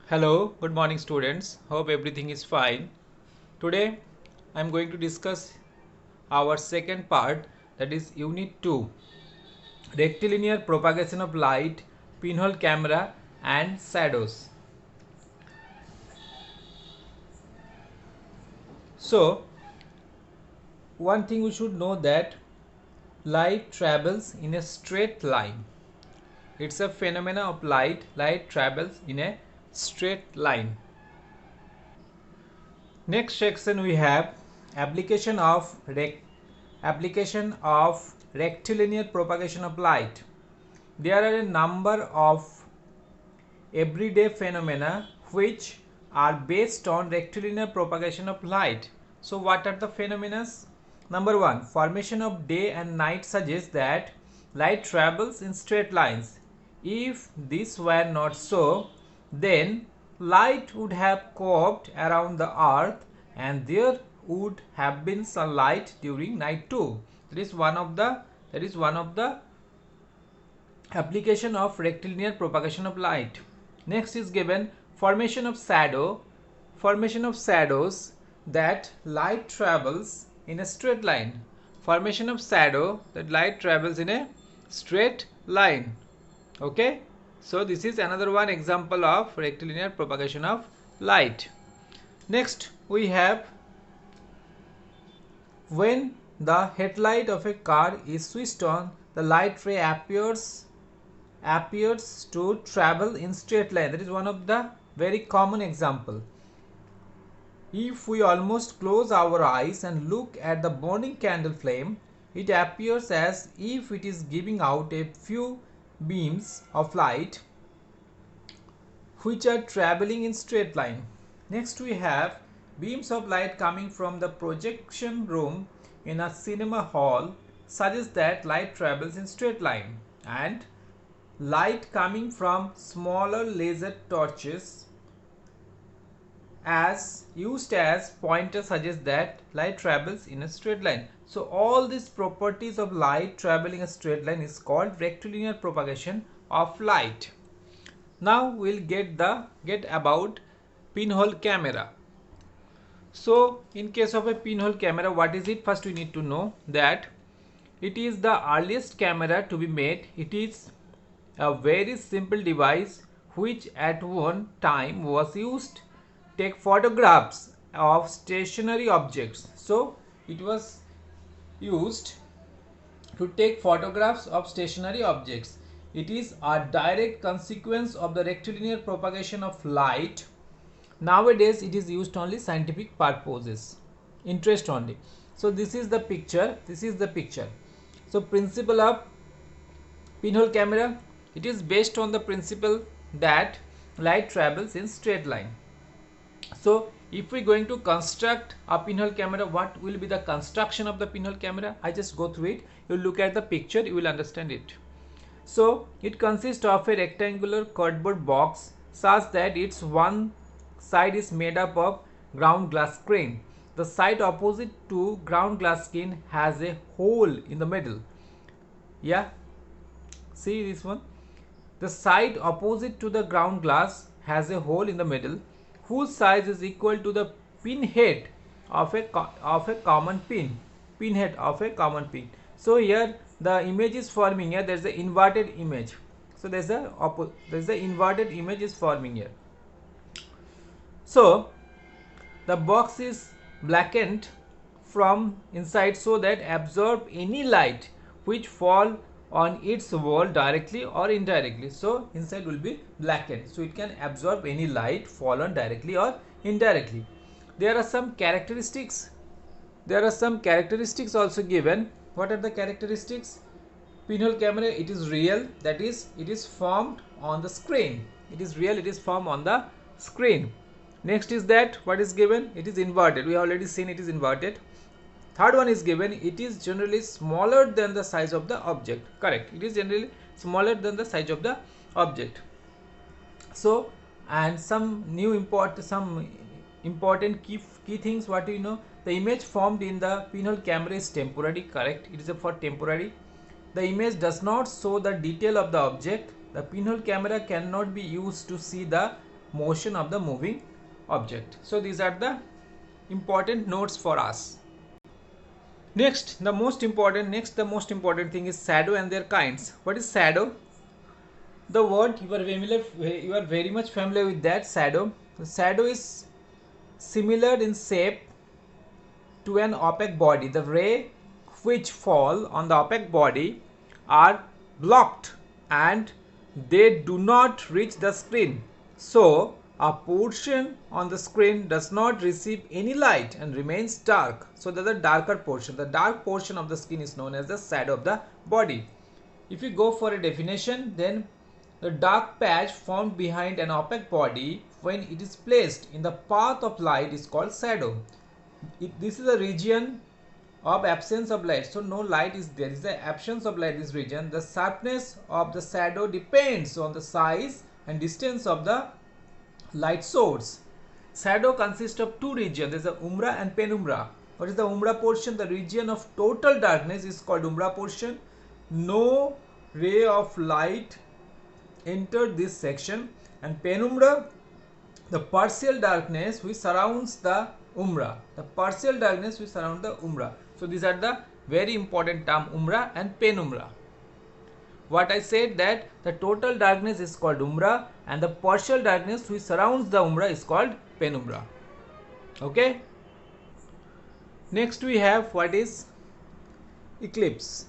Hello, good morning students. Hope everything is fine. Today I am going to discuss our second part, that is unit 2, rectilinear propagation of light, pinhole camera and shadows. So one thing we should know that light travels in a straight line. It's a phenomena of light travels in a straight line. Next section we have application of rectilinear propagation of light. There are a number of everyday phenomena which are based on rectilinear propagation of light. So what are the phenomena? Number 1, formation of day and night suggests that light travels in straight lines. If this were not so, then light would have curved around the earth and there would have been sunlight during night too. That is one of the application of rectilinear propagation of light. Next is given formation of shadow. Formation of shadows, that light travels in a straight line. Formation of shadow, that light travels in a straight line. Okay, so this is another one example of rectilinear propagation of light. Next we have when the headlight of a car is switched on, the light ray appears to travel in straight line. That is one of the very common example. If we almost close our eyes and look at the burning candle flame, it appears as if it is giving out a few beams of light which are traveling in straight line. Next we have beams of light coming from the projection room in a cinema hall suggests that light travels in straight line, and light coming from smaller laser torches as used as pointer suggests that light travels in a straight line. So all these properties of light traveling a straight line is called rectilinear propagation of light. Now we'll get about pinhole camera. So in case of a pinhole camera, what is it? First we need to know that it is the earliest camera to be made. It is a very simple device which at one time was used to take photographs of stationary objects. So it was used to take photographs of stationary objects. It is a direct consequence of the rectilinear propagation of light. Nowadays it is used only scientific purposes, interest only. So this is the picture. So principle of pinhole camera, it is based on the principle that light travels in straight line. So if we are going to construct a pinhole camera, what will be the construction of the pinhole camera? I just go through it. You look at the picture, you will understand it. So it consists of a rectangular cardboard box such that its one side is made up of ground glass screen. The side opposite to ground glass screen has a hole in the middle. Yeah, see this one. The side opposite to the ground glass has a hole in the middle whose size is equal to the pinhead of a common pin. Pinhead of a common pin. So here the image is forming here. There is the inverted image. So there is the inverted image is forming here. So the box is blackened from inside so that absorb any light which fall on its wall directly or indirectly. So inside will be blackened, so it can absorb any light fallen directly or indirectly. There are some characteristics also given. What are the characteristics? Pinhole camera, it is real, that is it is formed on the screen. It is real, it is formed on the screen. Next is that what is given? It is inverted. We have already seen it is inverted. Third one is given, it is generally smaller than the size of the object. Correct, it is generally smaller than the size of the object. So and some important key things. What do you know? The image formed in the pinhole camera is temporary. Correct, it is for temporary. The image does not show the detail of the object. The pinhole camera cannot be used to see the motion of the moving object. So these are the important notes for us. Next, the most important thing is shadow and their kinds. What is shadow? The word you are very much familiar with that, shadow. The shadow is similar in shape to an opaque body. The ray which fall on the opaque body are blocked and they do not reach the screen. So a portion on the screen does not receive any light and remains dark. So there's a darker portion. The dark portion of the skin is known as the shadow of the body. If you go for a definition, then the dark patch formed behind an opaque body when it is placed in the path of light is called shadow. This is a region of absence of light, so no light is there. This is the absence of light in this region. The sharpness of the shadow depends on the size and distance of the light source. Shadow consists of two regions. There is the umbra and penumbra. What is the umbra portion? The region of total darkness is called umbra portion. No ray of light entered this section. And penumbra, the partial darkness which surrounds the umbra. The partial darkness which surrounds the umbra. So these are the very important term, umbra and penumbra. What I said, that the total darkness is called umbra and the partial darkness which surrounds the umbra is called penumbra. Okay. Next we have what is eclipse.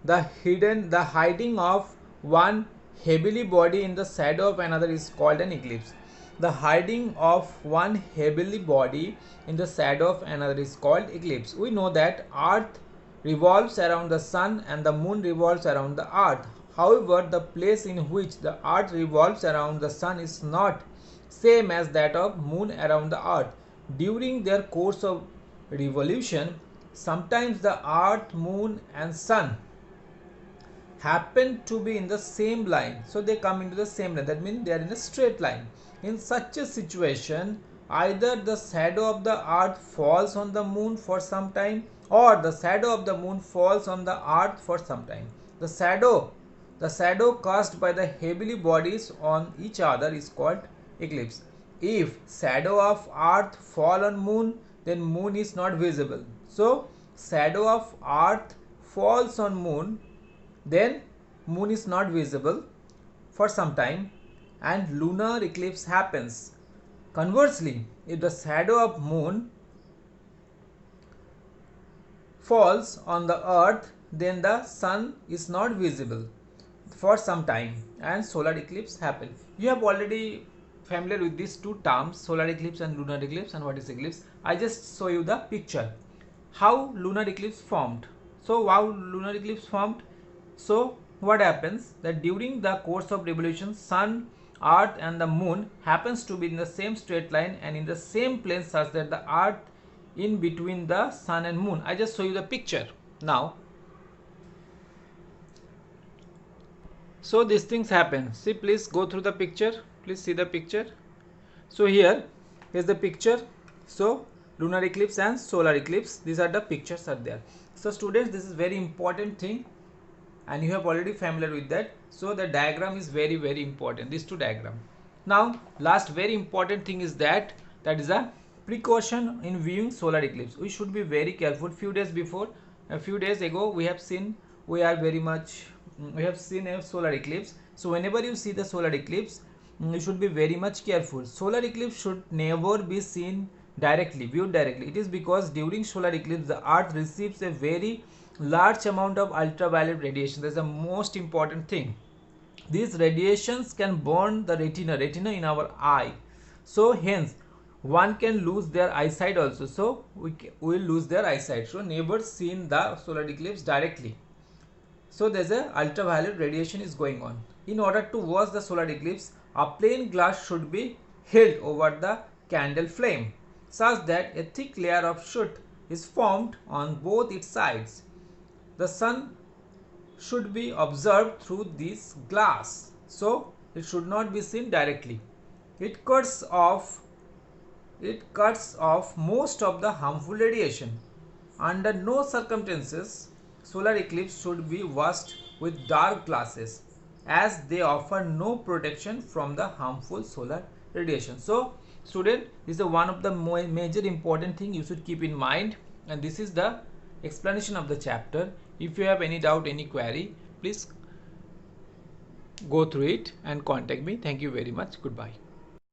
The hiding of one heavily body in the shadow of another is called an eclipse. The hiding of one heavily body in the shadow of another is called eclipse. We know that Earth revolves around the sun and the moon revolves around the earth. However, the place in which the earth revolves around the sun is not same as that of moon around the earth. During their course of revolution, sometimes the earth, moon and sun happen to be in the same line. So they come into the same line. That means they are in a straight line. In such a situation, either the shadow of the earth falls on the moon for some time or the shadow of the moon falls on the earth for some time. The shadow cast by the heavily bodies on each other is called eclipse. If shadow of earth fall on moon, then moon is not visible. So shadow of earth falls on moon, then moon is not visible for some time and lunar eclipse happens. Conversely, if the shadow of moon falls on the earth, then the sun is not visible for some time and solar eclipse happen. You have already familiar with these two terms, solar eclipse and lunar eclipse, and what is eclipse. I just show you the picture how lunar eclipse formed. So how lunar eclipse formed? So what happens that during the course of revolution, sun, earth and the moon happens to be in the same straight line and in the same plane such that the earth in between the sun and moon. I just show you the picture now. So these things happen. See, please go through the picture. Please see the picture. So here is the picture. So lunar eclipse and solar eclipse, these are the pictures are there. So students, this is very important thing and you have already familiar with that. So the diagram is very important, these two diagram. Now last very important thing is that is a precaution in viewing solar eclipse. We should be very careful. A few days ago we have seen a solar eclipse. So whenever you see the solar eclipse, you should be very much careful. Solar eclipse should never be seen viewed directly. It is because during solar eclipse the earth receives a very large amount of ultraviolet radiation. That is the most important thing. These radiations can burn the retina in our eye. So hence one can lose their eyesight also. So we will lose their eyesight. So never seen the solar eclipse directly. So there is a ultraviolet radiation is going on. In order to watch the solar eclipse, a plain glass should be held over the candle flame such that a thick layer of soot is formed on both its sides. The sun should be observed through this glass, so it should not be seen directly. It cuts off most of the harmful radiation. Under no circumstances solar eclipse should be watched with dark glasses. as they offer no protection from the harmful solar radiation. So student, this is one of the major important thing you should keep in mind, and this is the explanation of the chapter. If you have any doubt, any query, please go through it and contact me. Thank you very much. Goodbye.